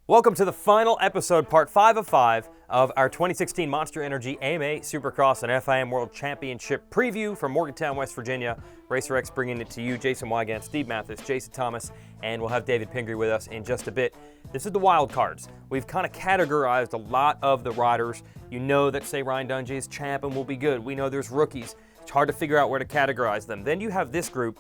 Welcome to the final episode, part 5 of 5, of our 2016 Monster Energy AMA Supercross and FIM World Championship preview from Morgantown, West Virginia. Racer X bringing it to you, Jason Weigandt, Steve Matthes, Jason Thomas, and we'll have David Pingree with us in just a bit. This is the wild cards. We've kind of categorized a lot of the riders. You know that, say, Ryan Dungey's champ and will be good. We know there's rookies. It's hard to figure out where to categorize them. Then you have this group.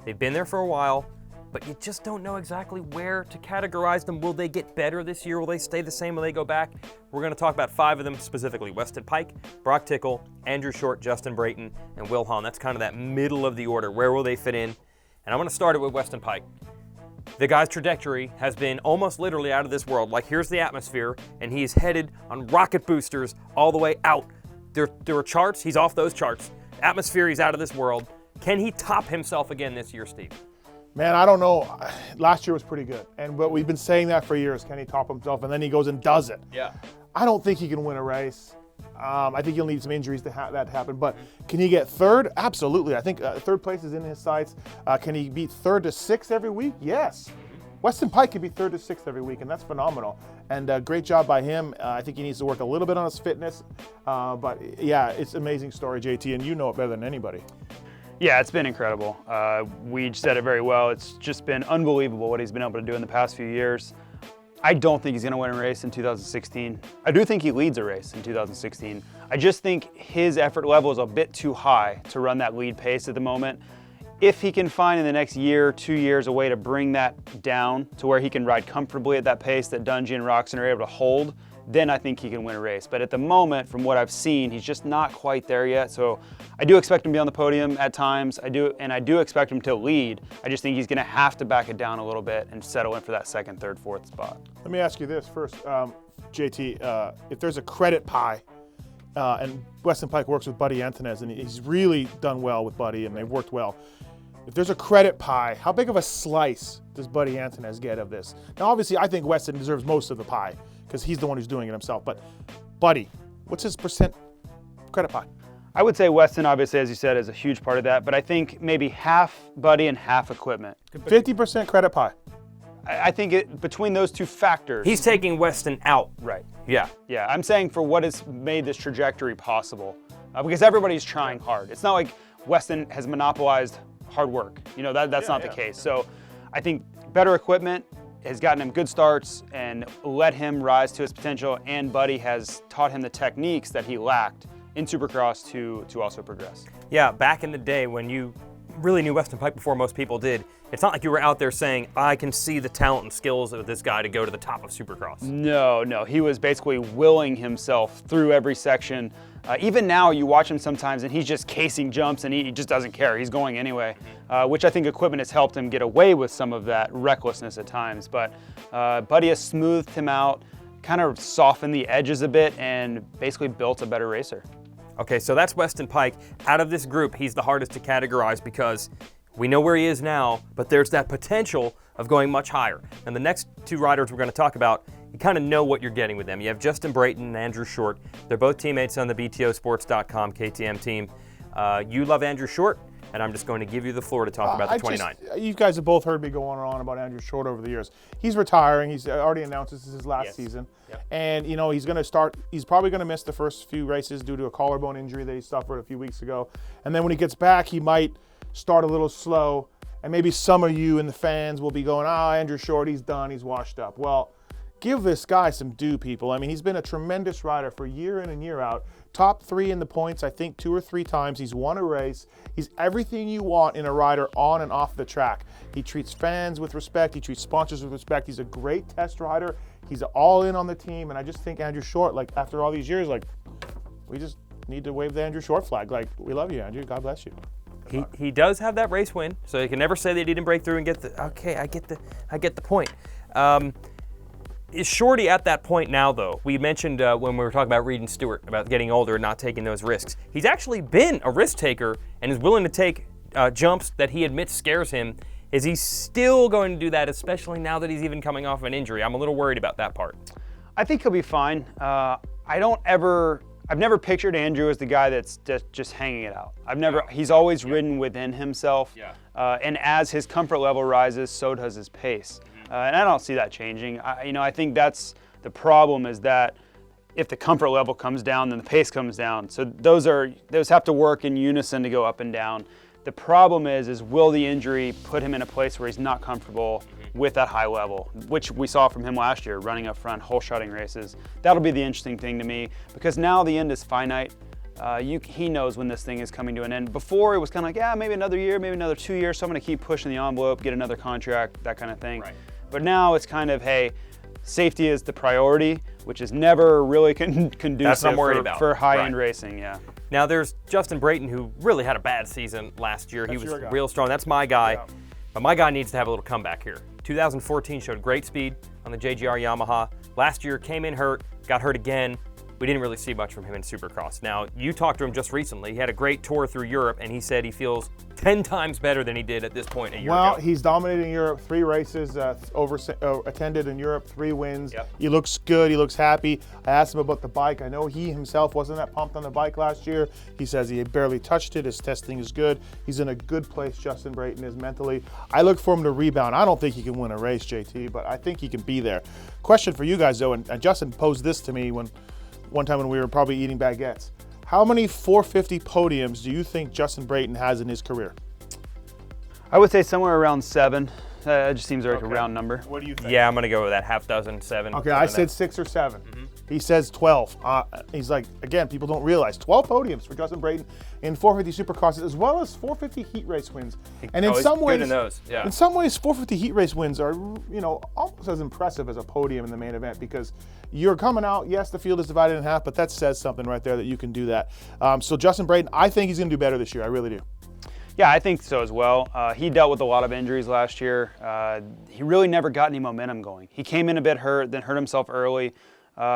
They've been there for a while, but you just don't know exactly where to categorize them. Will they get better this year? Will they stay the same? Will they go back? We're going to talk about 5 of them specifically. Weston Peick, Broc Tickle, Andrew Short, Justin Brayton, and Wil Hahn. That's kind of that middle of the order. Where will they fit in? And I'm going to start it with Weston Peick. The guy's trajectory has been almost literally out of this world. Like, here's the atmosphere, and he's headed on rocket boosters all the way out. There are charts. He's off those charts. Atmosphere, he's out of this world. Can he top himself again this year, Steve? Man, I don't know. Last year was pretty good, but we've been saying that for years. Can he top himself? And then he goes and does it. Yeah. I don't think he can win a race. I think he'll need some injuries to have that happen. But can he get third? Absolutely. I think third place is in his sights. Can he be third to sixth every week? Yes. Weston Peick could be third to sixth every week, and that's phenomenal. And great job by him. I think he needs to work a little bit on his fitness. But yeah, it's an amazing story, JT, and you know it better than anybody. Yeah, it's been incredible. We said it very well. It's just been unbelievable what he's been able to do in the past few years. I don't think he's going to win a race in 2016. I do think he leads a race in 2016. I just think his effort level is a bit too high to run that lead pace at the moment. If he can find in the next year, 2 years, a way to bring that down to where he can ride comfortably at that pace that Dungey and Roczen are able to hold, then I think he can win a race. But at the moment, from what I've seen, he's just not quite there yet. So I do expect him to be on the podium at times. I do expect him to lead. I just think he's going to have to back it down a little bit and settle in for that second, third, fourth spot. Let me ask you this first, JT. If there's a credit pie, and Weston Peick works with Buddy Antunez, and he's really done well with Buddy, and they've worked well. If there's a credit pie, how big of a slice does Buddy Antunez get of this? Now, obviously, I think Weston deserves most of the pie because he's the one who's doing it himself. But Buddy, what's his percent credit pie? I would say Weston, obviously, as you said, is a huge part of that. But I think maybe half Buddy and half equipment. 50% credit pie. I think between those two factors. He's taking Weston out. Right. Yeah. Yeah, I'm saying for what has made this trajectory possible. Because everybody's trying hard. It's not like Weston has monopolized hard work. You know, that's not the case. So I think better equipment has gotten him good starts and let him rise to his potential, and Buddy has taught him the techniques that he lacked in Supercross to also progress. Yeah, back in the day when you really knew Weston Peick before most people did, it's not like you were out there saying, I can see the talent and skills of this guy to go to the top of Supercross. No, he was basically willing himself through every section. Even now, you watch him sometimes and he's just casing jumps and he just doesn't care. He's going anyway, which I think equipment has helped him get away with some of that recklessness at times. But Buddy has smoothed him out, kind of softened the edges a bit, and basically built a better racer. Okay, so that's Weston Peick. Out of this group, he's the hardest to categorize because we know where he is now, but there's that potential of going much higher. And the next 2 riders we're going to talk about, you kind of know what you're getting with them. You have Justin Brayton and Andrew Short. They're both teammates on the BTOsports.com KTM team. You love Andrew Short, and I'm just going to give you the floor to talk about the 29. You guys have both heard me go on about Andrew Short over the years. He's retiring. He's already announced this is his last season. Yep. And, you know, he's probably going to miss the first few races due to a collarbone injury that he suffered a few weeks ago. And then when he gets back, he might start a little slow. And maybe some of you and the fans will be going, Andrew Short, he's done, he's washed up. Well, give this guy some due, people. I mean, he's been a tremendous rider for year in and year out. Top 3 in the points, I think 2 or 3 times. He's won a race. He's everything you want in a rider on and off the track. He treats fans with respect. He treats sponsors with respect. He's a great test rider. He's all in on the team. And I just think Andrew Short, like, after all these years, like, we just need to wave the Andrew Short flag. Like, we love you, Andrew. God bless you. He does have that race win, so you can never say they didn't break through and get the, okay, I get the point. Is Shorty at that point now, though? We mentioned when we were talking about Reed and Stewart, about getting older and not taking those risks. He's actually been a risk taker and is willing to take jumps that he admits scares him. Is he still going to do that, especially now that he's even coming off an injury? I'm a little worried about that part. I think he'll be fine. I've never pictured Andrew as the guy that's just hanging it out. He's always ridden within himself. Yeah. And as his comfort level rises, so does his pace. and I don't see that changing. I think that's the problem, is that if the comfort level comes down, then the pace comes down. So those have to work in unison to go up and down. The problem is will the injury put him in a place where he's not comfortable with that high level, which we saw from him last year, running up front, hole-shotting races. That'll be the interesting thing to me, because now the end is finite. He knows when this thing is coming to an end. Before, it was kind of like, yeah, maybe another year, maybe another 2 years, so I'm going to keep pushing the envelope, get another contract, that kind of thing. Right. But now it's kind of, hey, safety is the priority, which is never really conducive for high-end racing. Yeah. Now there's Justin Brayton, who really had a bad season last year. He was real strong. That's my guy. Yeah. But my guy needs to have a little comeback here. 2014 showed great speed on the JGR Yamaha. Last year came in hurt, got hurt again. We didn't really see much from him in Supercross. Now, you talked to him just recently. He had a great tour through Europe, and he said he feels 10 times better than he did at this point a year ago. Well, he's dominating Europe. 3 races attended in Europe, 3 wins. Yep. He looks good. He looks happy. I asked him about the bike. I know he himself wasn't that pumped on the bike last year. He says he barely touched it. His testing is good. He's in a good place, Justin Brayton is mentally. I look for him to rebound. I don't think he can win a race, JT, but I think he can be there. Question for you guys, though, and Justin posed this to me one time when we were probably eating baguettes. How many 450 podiums do you think Justin Brayton has in his career? I would say somewhere around 7. It just seems like a round number. What do you think? Yeah, I'm going to go with that half dozen, 7. Okay, I said 6 or 7. He says 12. He's like, again, people don't realize 12 podiums for Justin Brayton in 450 Supercrosses, as well as 450 heat race wins. And in some ways, in some ways, 450 heat race wins are, almost as impressive as a podium in the main event, because you're coming out. Yes, the field is divided in half, but that says something right there that you can do that. So Justin Brayton, I think he's going to do better this year. I really do. Yeah, I think so as well. He dealt with a lot of injuries last year. He really never got any momentum going. He came in a bit hurt, then hurt himself early.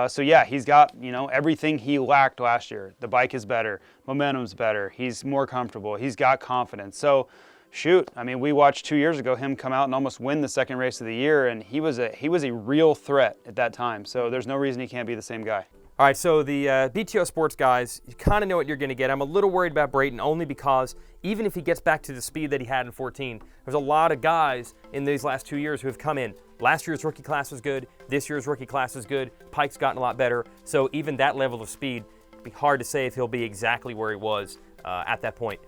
So yeah, he's got, everything he lacked last year. The bike is better, momentum's better, he's more comfortable, he's got confidence. So shoot, we watched 2 years ago him come out and almost win the second race of the year, and he was a real threat at that time. So there's no reason he can't be the same guy. All right, so the BTO Sports guys, you kind of know what you're going to get. I'm a little worried about Brayton, only because even if he gets back to the speed that he had in 14, there's a lot of guys in these last 2 years who have come in. Last year's rookie class was good. This year's rookie class is good. Pike's gotten a lot better. So even that level of speed, it'd be hard to say if he'll be exactly where he was at that point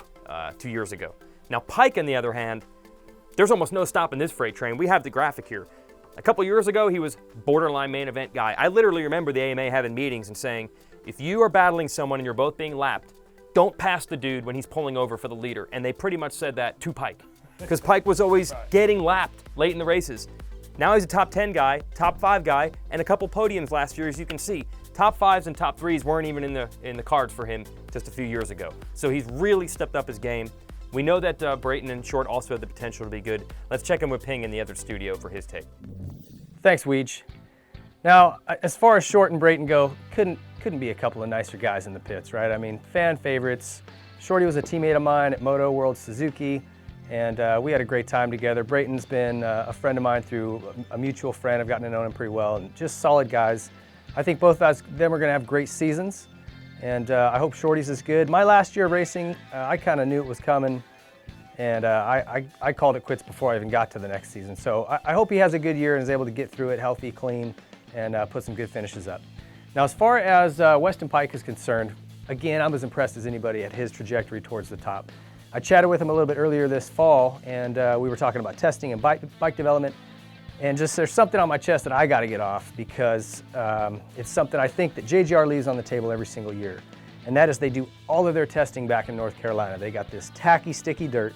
2 years ago. Now, Peick, on the other hand, there's almost no stopping this freight train. We have the graphic here. A couple years ago, he was borderline main event guy. I literally remember the AMA having meetings and saying, if you are battling someone and you're both being lapped, don't pass the dude when he's pulling over for the leader. And they pretty much said that to Peick, because Peick was always getting lapped late in the races. Now he's a top 10 guy, top 5 guy, and a couple podiums last year, as you can see. Top 5s and top 3s weren't even in the cards for him just a few years ago. So he's really stepped up his game. We know that Brayton and Short also have the potential to be good. Let's check in with Ping in the other studio for his take. Thanks, Weege. Now, as far as Short and Brayton go, couldn't be a couple of nicer guys in the pits, right? Fan favorites. Shorty was a teammate of mine at Moto World Suzuki, and we had a great time together. Brayton's been a friend of mine through a mutual friend. I've gotten to know him pretty well, and just solid guys. I think both of them are going to have great seasons, and I hope Shorty's is good. My last year of racing, I kind of knew it was coming, and I called it quits before I even got to the next season. So I hope he has a good year and is able to get through it healthy, clean, and put some good finishes up. Now, as far as Weston Peick is concerned, again, I'm as impressed as anybody at his trajectory towards the top. I chatted with him a little bit earlier this fall, and we were talking about testing and bike development, and just there's something on my chest that I got to get off, because it's something I think that JGR leaves on the table every single year, and that is they do all of their testing back in North Carolina. They got this tacky, sticky dirt,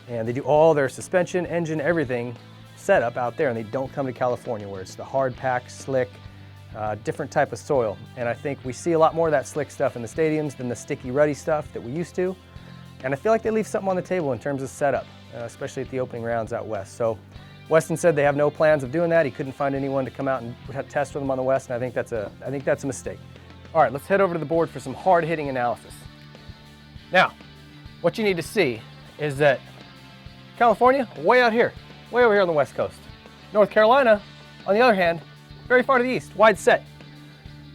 and they do all their suspension, engine, everything set up out there, and they don't come to California where it's the hard pack, slick, different type of soil. And I think we see a lot more of that slick stuff in the stadiums than the sticky, ruddy stuff that we used to. And I feel like they leave something on the table in terms of setup, especially at the opening rounds out west. So Weston said they have no plans of doing that. He couldn't find anyone to come out and test with them on the west, and I think that's a mistake. All right, let's head over to the board for some hard-hitting analysis. Now, what you need to see is that California, way out here, way over here on the west coast. North Carolina, on the other hand, very far to the east, wide set.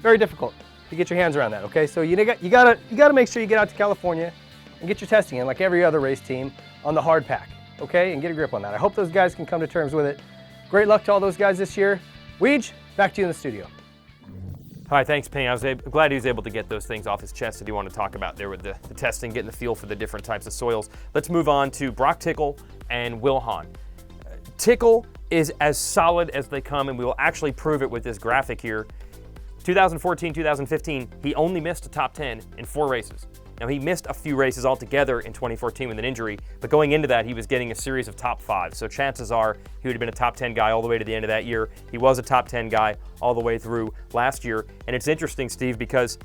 Very difficult to get your hands around that, okay? So you gotta make sure you get out to California and get your testing in, like every other race team, on the hard pack, okay? And get a grip on that. I hope those guys can come to terms with it. Great luck to all those guys this year. Weege, back to you in the studio. All right, thanks, Ping. I was glad he was able to get those things off his chest that he wanted to talk about there with the testing, getting the feel for the different types of soils. Let's move on to Broc Tickle and Wil Hahn. Tickle is as solid as they come, and we will actually prove it with this graphic here. 2014, 2015, he only missed a top 10 in 4 races. Now, he missed a few races altogether in 2014 with an injury, but going into that, he was getting a series of top 5. So chances are he would have been a top 10 guy all the way to the end of that year. He was a top 10 guy all the way through last year. And it's interesting, Steve, because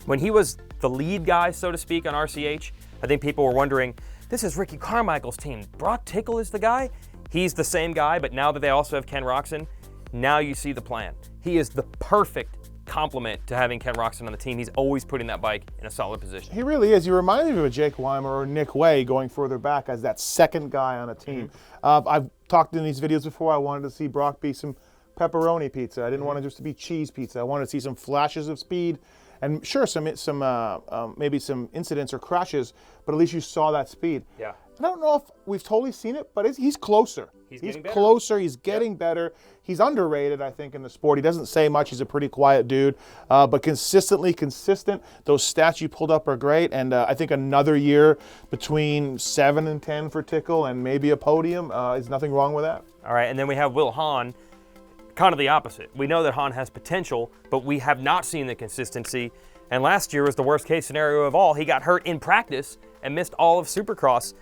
when he was the lead guy, so to speak, on RCH, I think people were wondering, this is Ricky Carmichael's team. Broc Tickle is the guy? He's the same guy, but now that they also have Ken Roczen, now you see the plan. He is the perfect compliment to having Ken Roczen on the team. He's always putting that bike in a solid position. He really is. He reminds me of a Jake Weimer or Nick Way going further back as that second guy on a team. I've talked in these videos before. I wanted to see Broc be some pepperoni pizza. I didn't want it just to be cheese pizza. I wanted to see some flashes of speed, and sure, maybe some incidents or crashes, but at least you saw that speed. Yeah. And I don't know if we've totally seen it, but he's closer. He's getting better. Closer. He's getting better. He's underrated, I think, in the sport. He doesn't say much. He's a pretty quiet dude, but consistently consistent. Those stats you pulled up are great, and I think another year between 7 and 10 for Tickle and maybe a podium is nothing wrong with that. All right, and then we have Wil Hahn, kind of the opposite. We know that Hahn has potential, but we have not seen the consistency. And last year was the worst case scenario of all. He got hurt in practice and missed all of Supercross.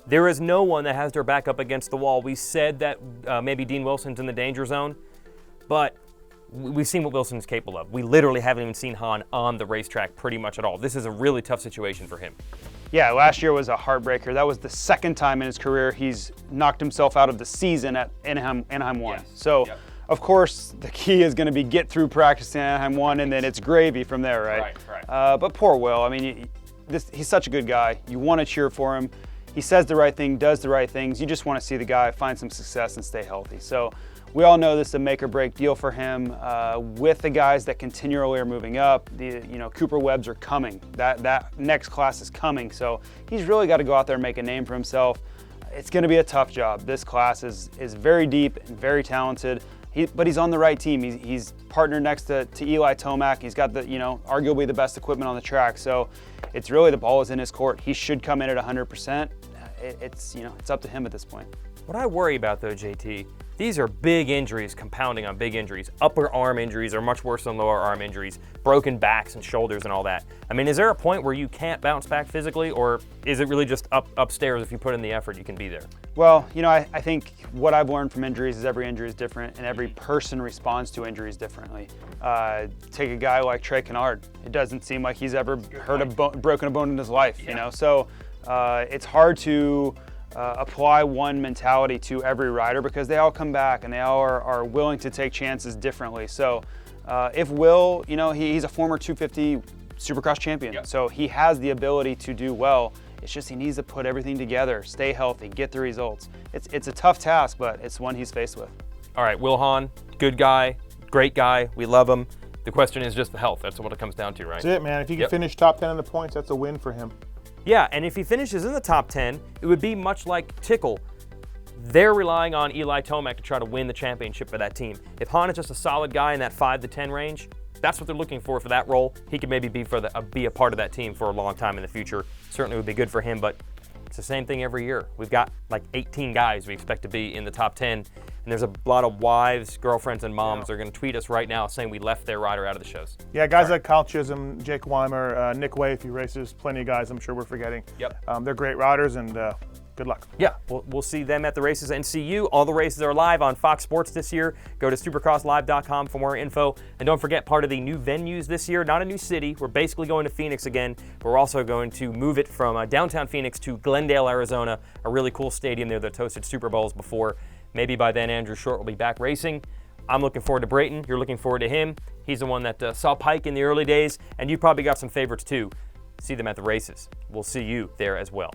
There is no one that has their back up against the wall. We said that maybe Dean Wilson's in the danger zone, but we've seen what Wilson's capable of. We literally haven't even seen Hahn on the racetrack pretty much at all. This is a really tough situation for him. Yeah, last year was a heartbreaker. That was the second time in his career he's knocked himself out of the season at Anaheim 1. Yes. So, Yep. Of course, the key is going to be get through practice in Anaheim 1, and then it's gravy from there, right? Right. But poor Wil. I mean, he's such a good guy. You want to cheer for him. He says the right thing, does the right things. You just want to see the guy find some success and stay healthy. So we all know this is a make or break deal for him. With the guys that continually are moving up, Cooper Webbs are coming. That next class is coming. So he's really got to go out there and make a name for himself. It's going to be a tough job. This class is very deep and very talented. But he's on the right team. He's partnered next to Eli Tomac. He's got arguably the best equipment on the track. So it's really the ball is in his court. He should come in at 100%. It's up to him at this point. What I worry about though, JT, these are big injuries compounding on big injuries. Upper arm injuries are much worse than lower arm injuries, broken backs and shoulders and all that. I mean, is there a point where you can't bounce back physically, or is it really just upstairs if you put in the effort, you can be there? Well, I think what I've learned from injuries is every injury is different and every person responds to injuries differently. Take a guy like Trey Kennard. It doesn't seem like he's ever broken a bone in his life, So it's hard to apply one mentality to every rider because they all come back and they all are willing to take chances differently. So if Wil, he's a former 250 Supercross champion, so he has the ability to do well. It's just he needs to put everything together, stay healthy, get the results. It's a tough task, but it's one he's faced with. All right, Wil Hahn, good guy, great guy, we love him. The question is just the health. That's what it comes down to, right? That's it, man. If he can finish top 10 in the points, that's a win for him. Yeah, and if he finishes in the top 10, it would be much like Tickle. They're relying on Eli Tomac to try to win the championship for that team. If Hahn is just a solid guy in that 5 to 10 range, that's what they're looking for that role. He could maybe be a part of that team for a long time in the future. Certainly would be good for him, but it's the same thing every year. We've got like 18 guys we expect to be in the top 10, and there's a lot of wives, girlfriends, and moms that are going to tweet us right now saying we left their rider out of the shows. Yeah, guys like Kyle Chisholm, Jake Weimer, Nick Way, if he races, plenty of guys I'm sure we're forgetting. Yep. They're great riders, and good luck. Yeah, we'll see them at the races and see you. All the races are live on Fox Sports this year. Go to supercrosslive.com for more info. And don't forget, part of the new venues this year, not a new city. We're basically going to Phoenix again. But we're also going to move it from downtown Phoenix to Glendale, Arizona, a really cool stadium there that's hosted Super Bowls before. Maybe by then Andrew Short will be back racing. I'm looking forward to Brayton. You're looking forward to him. He's the one that saw Peick in the early days. And you probably got some favorites too. See them at the races. We'll see you there as well.